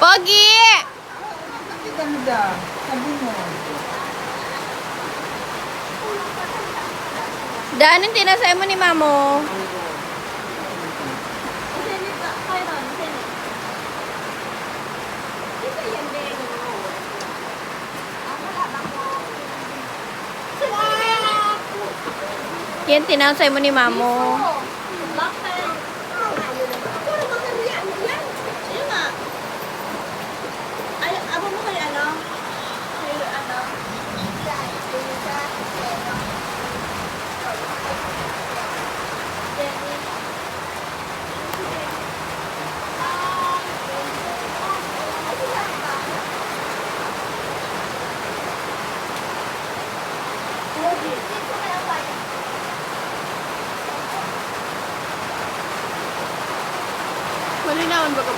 Pogi! Ang ganda. Sabi mo. Daanin tinasay mo ni Mamo. Yan tinasay mo ni Mamo. Malinawan ba ka